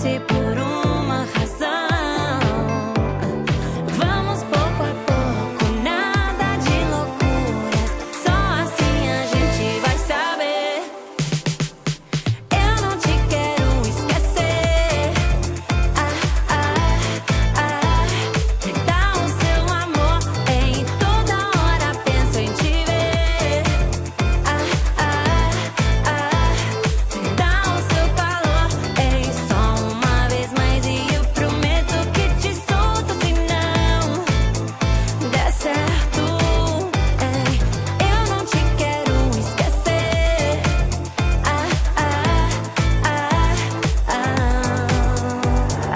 existe por uma razão. Vamos pouco a pouco, nada de loucuras. Só assim a gente vai saber. Eu não te quero esquecer. Me dá o seu amor, em toda hora penso em te ver. Me dá o seu calor, ei, só uma vez mais e eu prometo que te solto se não der certo. Ei, eu não te quero esquecer.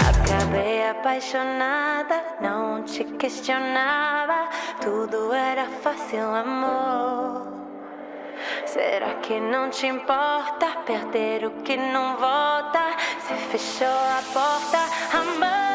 Acabei apaixonada, não te questionava, tudo era fácil, amor. Será que não te importa perder o que não volta? Se fechou a porta, amor.